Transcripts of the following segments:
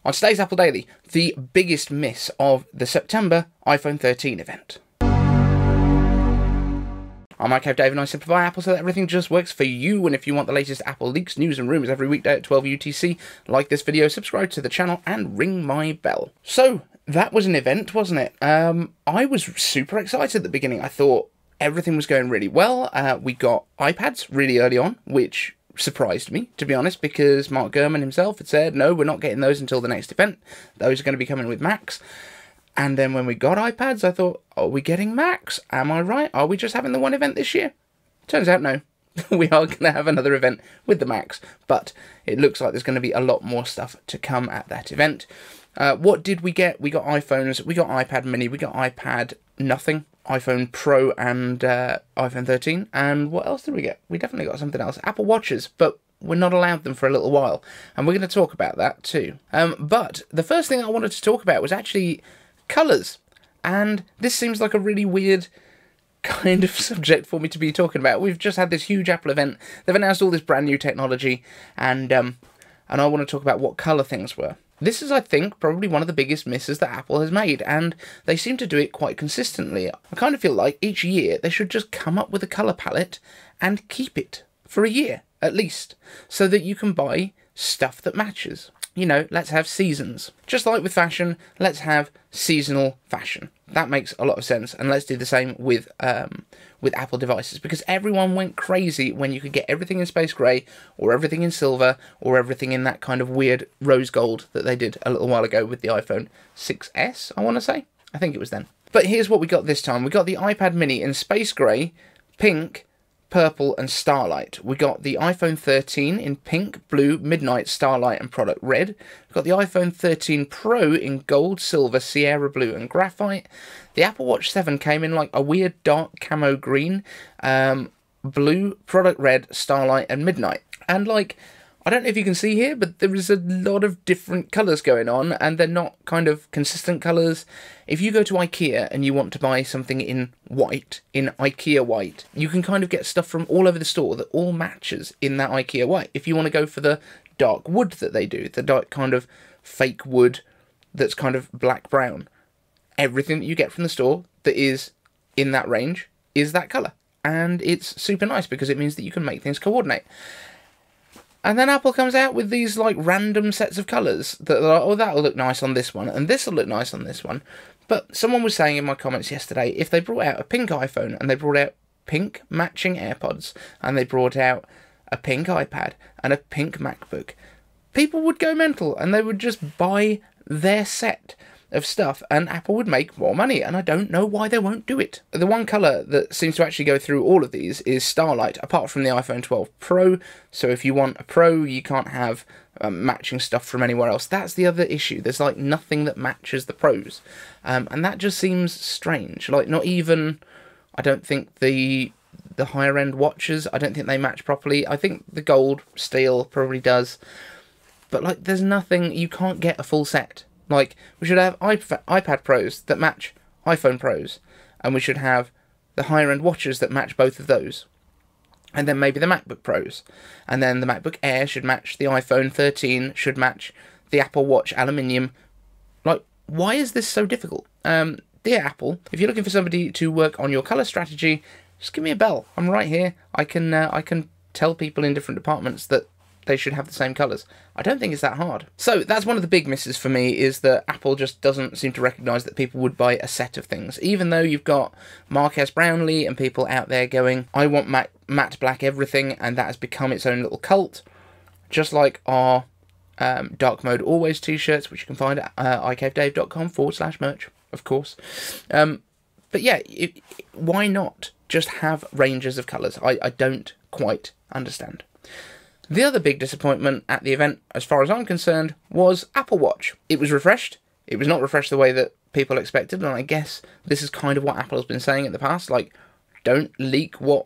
On today's Apple Daily, the biggest miss of the September iPhone 13 event. I'm iCave Dave and I simplify Apple so that everything just works for you. And if you want the latest Apple leaks, news and rumours every weekday at 12 UTC, like this video, subscribe to the channel and ring my bell. So, that was an event, wasn't it? I was super excited at the beginning. I thought everything was going really well. We got iPads really early on, which surprised me, to be honest, because Mark Gurman himself had said, no, we're not getting those until the next event. Those are going to be coming with Macs. And then when we got iPads, I thought, are we getting Macs? Am I right? Are we just having the one event this year? Turns out, no. We are going to have another event with the Macs, but it looks like there's going to be a lot more stuff to come at that event. What did we get? We got iPhones, we got iPad mini, we got iPad nothing, iPhone Pro and iPhone 13. And what else did we get? We definitely got something else. Apple Watches, but we're not allowed them for a little while. And we're going to talk about that too. But the first thing I wanted to talk about was actually colours. And this seems like a really weird kind of subject for me to be talking about. We've just had this huge Apple event. They've announced all this brand new technology. And I want to talk about what colour things were. This is, I think, probably one of the biggest misses that Apple has made, and they seem to do it quite consistently. I kind of feel like each year they should just come up with a colour palette and keep it for a year, at least, so that you can buy stuff that matches. You know, let's have seasons. Just like with fashion, let's have seasonal fashion. That makes a lot of sense, and let's do the same with Apple devices, because everyone went crazy when you could get everything in space grey, or everything in silver, or everything in that kind of weird rose gold that they did a little while ago with the iPhone 6S, I want to say. I think it was then. But here's what we got this time. We got the iPad mini in space grey, pink, purple and Starlight. We got the iPhone 13 in pink, blue, midnight, Starlight and product red. We got the iPhone 13 Pro in gold, silver, Sierra blue and graphite. The Apple Watch 7 came in like a weird dark camo green, blue, product red, Starlight and midnight. And like, I don't know if you can see here, but there is a lot of different colours going on, and they're not kind of consistent colours. If you go to IKEA and you want to buy something in white, in IKEA white, you can kind of get stuff from all over the store that all matches in that IKEA white. If you want to go for the dark wood that they do, the dark kind of fake wood that's kind of black-brown, everything that you get from the store that is in that range is that colour. And it's super nice because it means that you can make things coordinate. And then Apple comes out with these like random sets of colours that are like, oh, that'll look nice on this one, and this will look nice on this one. But someone was saying in my comments yesterday, if they brought out a pink iPhone, and they brought out pink matching AirPods, and they brought out a pink iPad, and a pink MacBook, people would go mental, and they would just buy their set of stuff, and Apple would make more money, and I don't know why they won't do it. The one colour that seems to actually go through all of these is Starlight, apart from the iPhone 12 Pro, so if you want a Pro, you can't have matching stuff from anywhere else. That's the other issue. There's like nothing that matches the Pros, and that just seems strange. Like, not even, I don't think the higher end watches, I don't think they match properly. I think the gold steel probably does, but like, there's nothing, you can't get a full set. Like, we should have iPad Pros that match iPhone Pros, and we should have the higher-end watches that match both of those. And then maybe the MacBook Pros. And then the MacBook Air should match the iPhone 13, should match the Apple Watch Aluminium. Like, why is this so difficult? Dear Apple, if you're looking for somebody to work on your colour strategy, just give me a bell. I'm right here. I can tell people in different departments that they should have the same colours. I don't think it's that hard. So that's one of the big misses for me, is that Apple just doesn't seem to recognise that people would buy a set of things. Even though you've got Marques Brownlee and people out there going, I want matte black everything, and that has become its own little cult. Just like our Dark Mode Always t-shirts, which you can find at icavedave.com/merch, of course. But yeah, why not just have ranges of colours? I don't quite understand. The other big disappointment at the event, as far as I'm concerned, was Apple Watch. It was refreshed. It was not refreshed the way that people expected, and I guess this is kind of what Apple has been saying in the past, like, don't leak what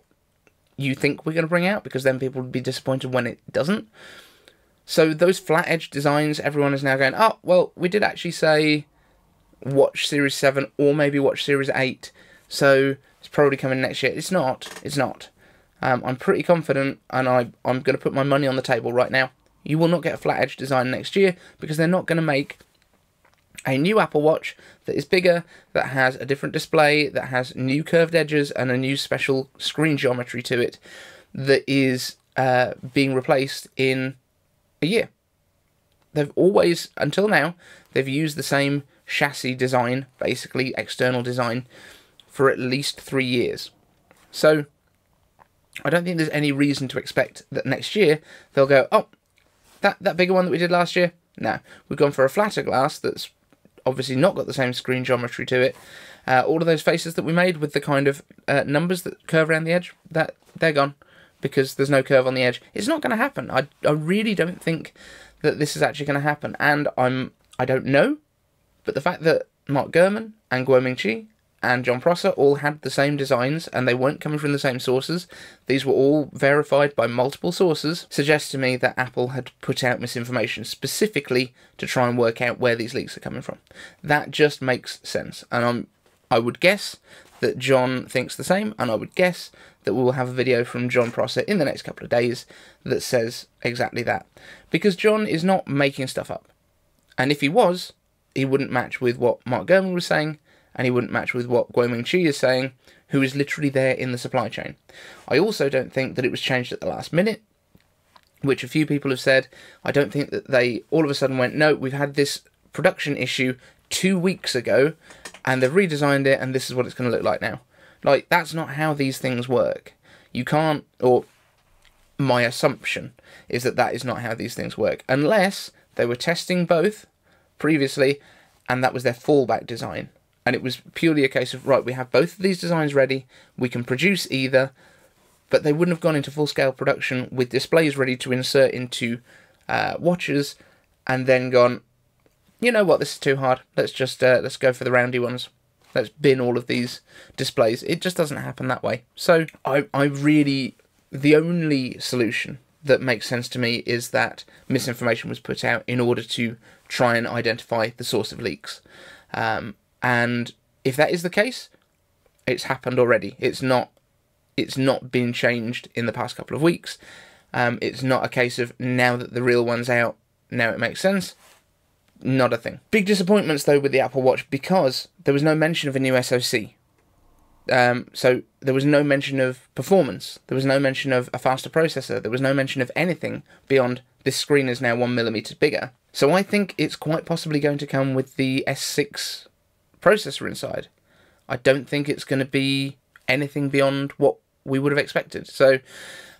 you think we're going to bring out, because then people would be disappointed when it doesn't. So those flat edge designs, everyone is now going, oh, well, we did actually say Watch Series 7 or maybe Watch Series 8, so it's probably coming next year. It's not. I'm pretty confident, and I'm going to put my money on the table right now. You will not get a flat edge design next year because they're not going to make a new Apple Watch that is bigger, that has a different display, that has new curved edges and a new special screen geometry to it, that is being replaced in a year. They've always, until now, they've used the same chassis design, basically external design, for at least 3 years. So I don't think there's any reason to expect that next year they'll go, oh, that bigger one that we did last year? No, we've gone for a flatter glass that's obviously not got the same screen geometry to it. All of those faces that we made with the kind of numbers that curve around the edge, they're gone because there's no curve on the edge. It's not going to happen. I really don't think that this is actually going to happen, and I don't know, but the fact that Mark Gurman and Guoming Chi and John Prosser all had the same designs and they weren't coming from the same sources, these were all verified by multiple sources, suggests to me that Apple had put out misinformation specifically to try and work out where these leaks are coming from. That just makes sense, and I would guess that John thinks the same, and I would guess that we will have a video from John Prosser in the next couple of days that says exactly that. Because John is not making stuff up. And if he was, he wouldn't match with what Mark Gurman was saying, and he wouldn't match with what Guoming Chi is saying, who is literally there in the supply chain. I also don't think that it was changed at the last minute, which a few people have said. I don't think that they all of a sudden went, no, we've had this production issue 2 weeks ago, and they've redesigned it, and this is what it's going to look like now. Like, that's not how these things work. You can't, or my assumption is that that is not how these things work, unless they were testing both previously, and that was their fallback design. And it was purely a case of, right, we have both of these designs ready, we can produce either, but they wouldn't have gone into full-scale production with displays ready to insert into watches, and then gone, you know what, this is too hard, let's just let's go for the roundy ones. Let's bin all of these displays. It just doesn't happen that way. So I really, the only solution that makes sense to me is that misinformation was put out in order to try and identify the source of leaks. And if that is the case, it's happened already. It's not been changed in the past couple of weeks. It's not a case of now that the real one's out, now it makes sense. Not a thing. Big disappointments, though, with the Apple Watch, because there was no mention of a new SoC. So there was no mention of performance. There was no mention of a faster processor. There was no mention of anything beyond this screen is now 1mm bigger. So I think it's quite possibly going to come with the S6 processor inside. I don't think it's going to be anything beyond what we would have expected. So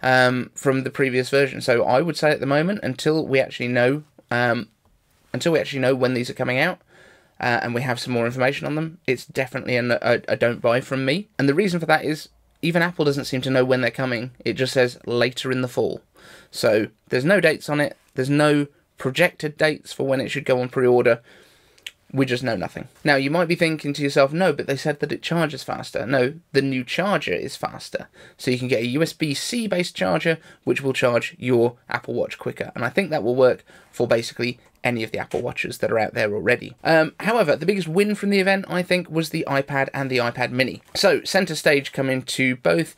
from the previous version. So I would say at the moment, until we actually know when these are coming out, and we have some more information on them, it's definitely a don't buy from me. And the reason for that is, even Apple doesn't seem to know when they're coming. It just says later in the fall. So there's no dates on it. There's no projected dates for when it should go on pre-order. We just know nothing. Now, you might be thinking to yourself, no, but they said that it charges faster. No, the new charger is faster. So you can get a USB-C based charger, which will charge your Apple Watch quicker. And I think that will work for basically any of the Apple Watches that are out there already. However, the biggest win from the event, I think, was the iPad and the iPad mini. So, Centerstage come into both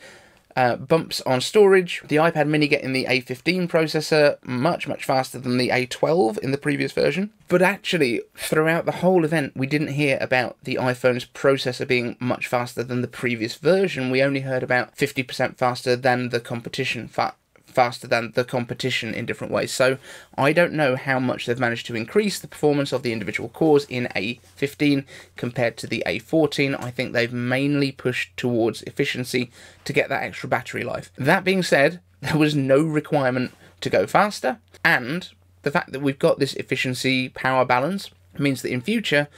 bumps on storage. The iPad mini getting the A15 processor, much faster than the A12 in the previous version. But actually, throughout the whole event, we didn't hear about the iPhone's processor being much faster than the previous version. We only heard about 50% faster than the competition, faster than the competition in different ways. So I don't know how much they've managed to increase the performance of the individual cores in A15 compared to the A14. I think they've mainly pushed towards efficiency to get that extra battery life. That being said, there was no requirement to go faster, and the fact that we've got this efficiency power balance means that in future,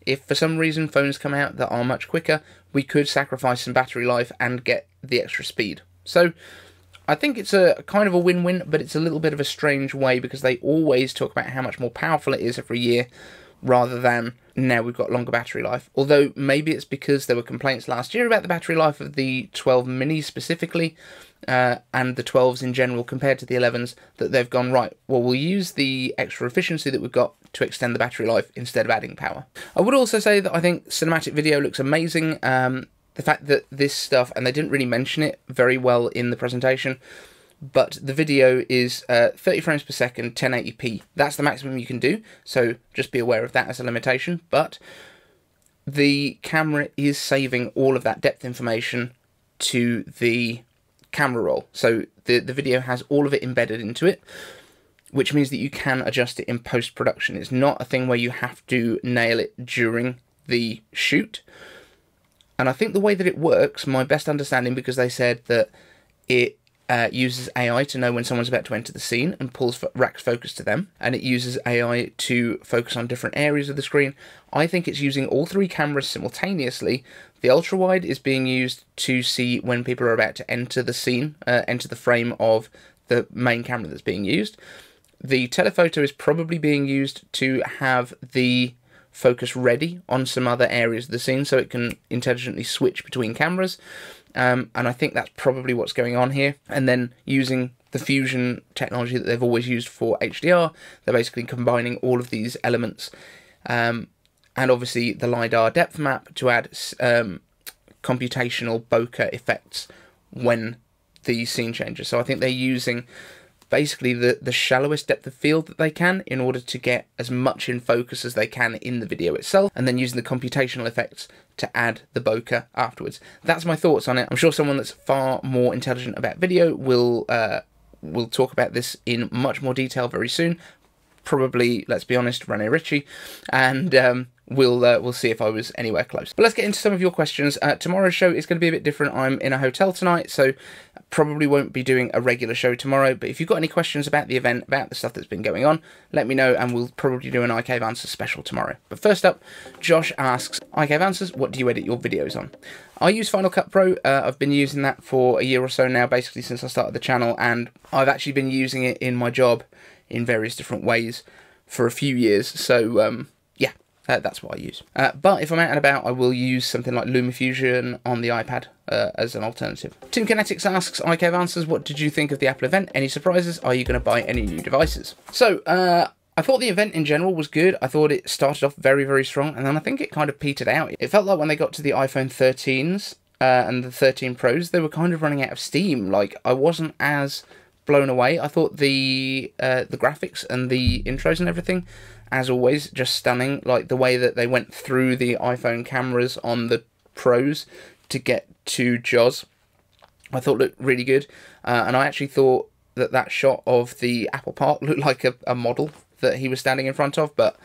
if for some reason phones come out that are much quicker, we could sacrifice some battery life and get the extra speed. So I think it's a kind of a win-win, but it's a little bit of a strange way because they always talk about how much more powerful it is every year rather than now we've got longer battery life. Although maybe it's because there were complaints last year about the battery life of the 12 mini specifically and the 12s in general compared to the 11s, that they've gone, right, well, we'll use the extra efficiency that we've got to extend the battery life instead of adding power. I would also say that I think cinematic video looks amazing. The fact that this stuff, and they didn't really mention it very well in the presentation, but the video is 30 frames per second, 1080p. That's the maximum you can do, so just be aware of that as a limitation. But the camera is saving all of that depth information to the camera roll, so the video has all of it embedded into it, which means that you can adjust it in post-production. It's not a thing where you have to nail it during the shoot. And I think the way that it works, my best understanding, because they said that it uses AI to know when someone's about to enter the scene and racks focus to them, and it uses AI to focus on different areas of the screen. I think it's using all three cameras simultaneously. The ultra-wide is being used to see when people are about to enter the scene, enter the frame of the main camera that's being used. The telephoto is probably being used to have the focus ready on some other areas of the scene so it can intelligently switch between cameras. And I think that's probably what's going on here. And then using the fusion technology that they've always used for HDR, they're basically combining all of these elements. And obviously the LiDAR depth map to add computational bokeh effects when the scene changes. So I think they're using basically the shallowest depth of field that they can in order to get as much in focus as they can in the video itself, and then using the computational effects to add the bokeh afterwards. That's my thoughts on it. I'm sure someone that's far more intelligent about video will talk about this in much more detail very soon. Probably, let's be honest, Rene Ritchie, and we'll see if I was anywhere close. But let's get into some of your questions. Tomorrow's show is going to be a bit different. I'm in a hotel tonight, so probably won't be doing a regular show tomorrow. But if you've got any questions about the event, about the stuff that's been going on, let me know, and we'll probably do an iCave Answers special tomorrow. But first up, Josh asks, iCave Answers, what do you edit your videos on? I use Final Cut Pro. I've been using that for a year or so now, basically since I started the channel, and I've actually been using it in my job in various different ways for a few years. So yeah, that's what I use. But if I'm out and about, I will use something like LumaFusion on the iPad as an alternative. Tim Kinetix asks, iCave Answers, what did you think of the Apple event? Any surprises? Are you going to buy any new devices? So I thought the event in general was good. I thought it started off very, very strong, and then I think it kind of petered out. It felt like when they got to the iPhone 13s and the 13 Pros, they were kind of running out of steam. Like, I wasn't as blown away. I thought the graphics and the intros and everything, as always, just stunning. Like the way that they went through the iPhone cameras on the Pros to get to JAWS, I thought looked really good. And I actually thought that that shot of the Apple Park looked like a model that he was standing in front of. But,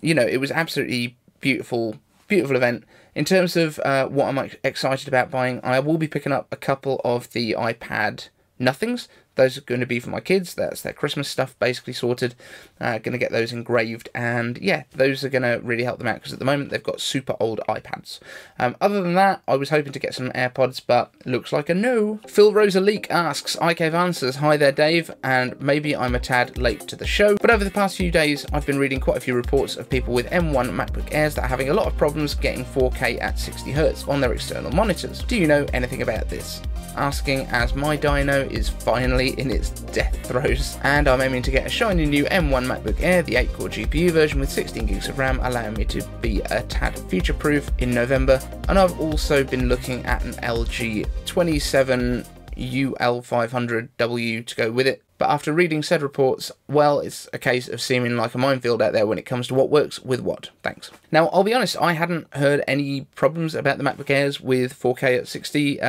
you know, it was absolutely beautiful, beautiful event. In terms of what I'm excited about buying, I will be picking up a couple of the iPad Nothings. Those are going to be for my kids. That's their Christmas stuff basically sorted. Going to get those engraved, and yeah, those are going to really help them out because at the moment they've got super old iPads. Other than that, I was hoping to get some AirPods, but looks like a no. Phil Rosa-Leeke asks, iCave Answers, hi there Dave, and maybe I'm a tad late to the show, but over the past few days I've been reading quite a few reports of people with M1 MacBook Airs that are having a lot of problems getting 4K at 60Hz on their external monitors. Do you know anything about this? Asking as my Dino is finally in its death throes, and I'm aiming to get a shiny new M1 MacBook Air, the 8-core GPU version with 16 gigs of RAM, allowing me to be a tad future-proof in November. And I've also been looking at an LG 27 UL500W to go with it. But after reading said reports, well, it's a case of seeming like a minefield out there when it comes to what works with what. Thanks. Now, I'll be honest, I hadn't heard any problems about the MacBook Airs with 4K at 60.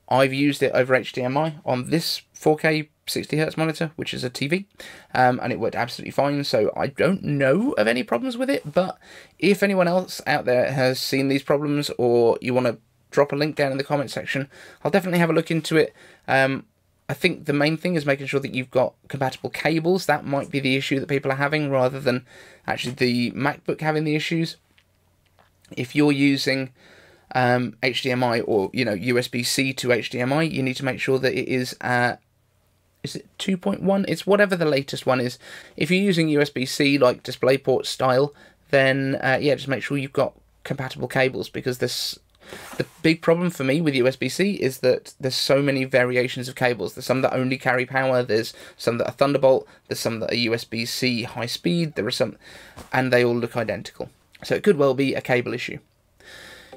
I've used it over HDMI on this 4K 60Hz monitor, which is a TV, and it worked absolutely fine, so I don't know of any problems with it. But if anyone else out there has seen these problems, or you want to drop a link down in the comment section, I'll definitely have a look into it. I think the main thing is making sure that you've got compatible cables. That might be the issue that people are having, rather than actually the MacBook having the issues. If you're using HDMI or, you know, USB-C to HDMI, you need to make sure that it is it 2.1? It's whatever the latest one is. If you're using USB-C like DisplayPort style, then yeah, just make sure you've got compatible cables, because the big problem for me with USB-C is that there's so many variations of cables. There's some that only carry power, there's some that are Thunderbolt, there's some that are USB-C high speed, there are some, and they all look identical. So it could well be a cable issue.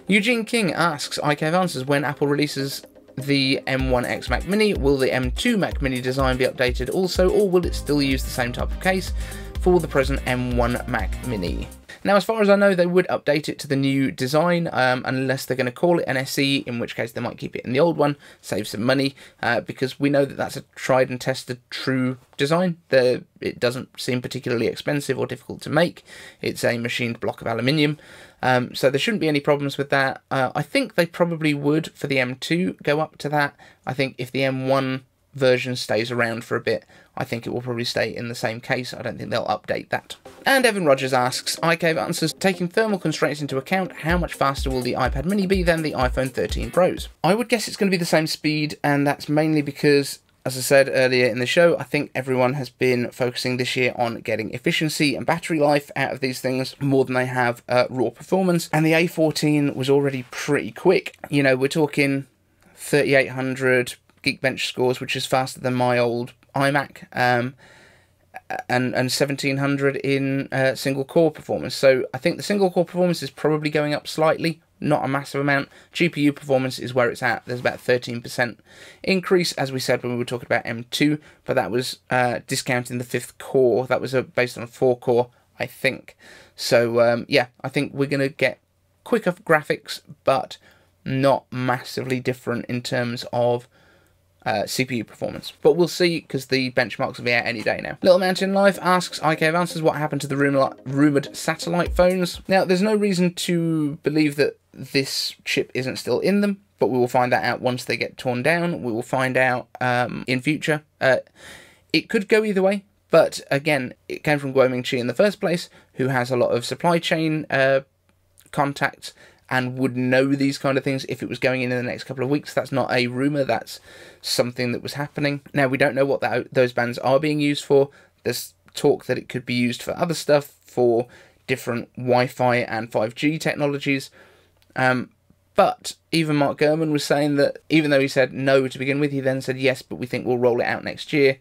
Eugene King asks, iCave Answers, when Apple releases the M1X Mac Mini? Will the M2 Mac Mini design be updated also, or will it still use the same type of case for the present M1 Mac Mini? Now, as far as I know, they would update it to the new design, unless they're going to call it an SE, in which case they might keep it in the old one, save some money, because we know that that's a tried and tested true design. It doesn't seem particularly expensive or difficult to make. It's a machined block of aluminium, so there shouldn't be any problems with that. I think they probably would, for the M2, go up to that. I think if the M1 version stays around for a bit, I think it will probably stay in the same case. I don't think they'll update that. And Evan Rogers asks, iCave answers, taking thermal constraints into account, how much faster will the iPad Mini be than the iPhone 13 Pros? I would guess it's going to be the same speed, and that's mainly because, as I said earlier in the show, I think everyone has been focusing this year on getting efficiency and battery life out of these things more than they have raw performance, and the A14 was already pretty quick. You know, we're talking 3800 Geekbench scores, which is faster than my old iMac, and 1700 in single core performance. So I think the single core performance is probably going up slightly, not a massive amount. GPU performance is where it's at. There's about 13% increase, as we said when we were talking about M2, but that was discounting the 5th core. That was based on a 4-core, I think. So yeah, I think we're going to get quicker graphics, but not massively different in terms of CPU performance. But we'll see, because the benchmarks will be out any day now. Little Mountain Life asks, iCave answers, what happened to the rumoured satellite phones? Now, there's no reason to believe that this chip isn't still in them, but we will find that out once they get torn down. We will find out in future. It could go either way, but again, it came from Guoming Chi in the first place, who has a lot of supply chain contacts and would know these kind of things if it was going in the next couple of weeks. That's not a rumour, that's something that was happening. Now, we don't know what those bands are being used for. There's talk that it could be used for other stuff, for different Wi-Fi and 5G technologies. But even Mark Gurman was saying that, even though he said no to begin with, he then said yes, but we think we'll roll it out next year.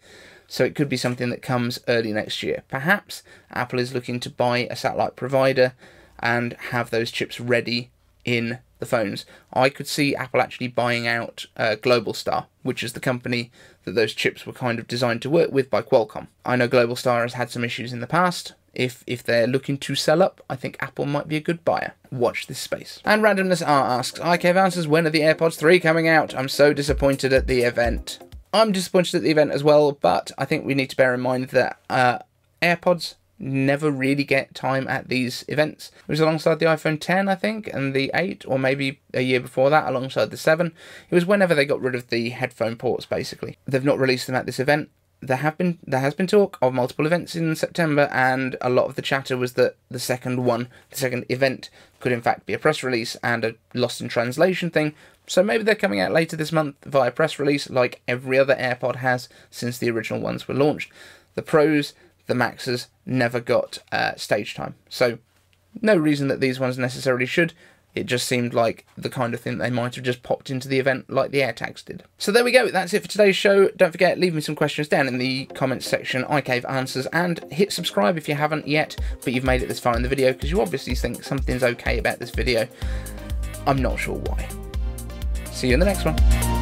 So it could be something that comes early next year. Perhaps Apple is looking to buy a satellite provider and have those chips ready in the phones. I could see Apple actually buying out Globalstar, which is the company that those chips were kind of designed to work with by Qualcomm. I know Globalstar has had some issues in the past. If they're looking to sell up, I think Apple might be a good buyer. Watch this space. And Randomness R asks, iCave answers, when are the AirPods 3 coming out? I'm so disappointed at the event. I'm disappointed at the event as well, but I think we need to bear in mind that AirPods never really get time at these events. It was alongside the iPhone 10, I think, and the 8, or maybe a year before that, alongside the 7. It was whenever they got rid of the headphone ports, basically. They've not released them at this event. There has been talk of multiple events in September, and a lot of the chatter was that the second event could in fact be a press release and a lost in translation thing. So maybe they're coming out later this month via press release, like every other AirPod has since the original ones were launched. The Pros, the Maxes, never got stage time. So no reason that these ones necessarily should. It just seemed like the kind of thing they might have just popped into the event like the AirTags did. So there we go, that's it for today's show. Don't forget, leave me some questions down in the comments section, iCave answers, and hit subscribe if you haven't yet, but you've made it this far in the video, because you obviously think something's okay about this video. I'm not sure why. See you in the next one.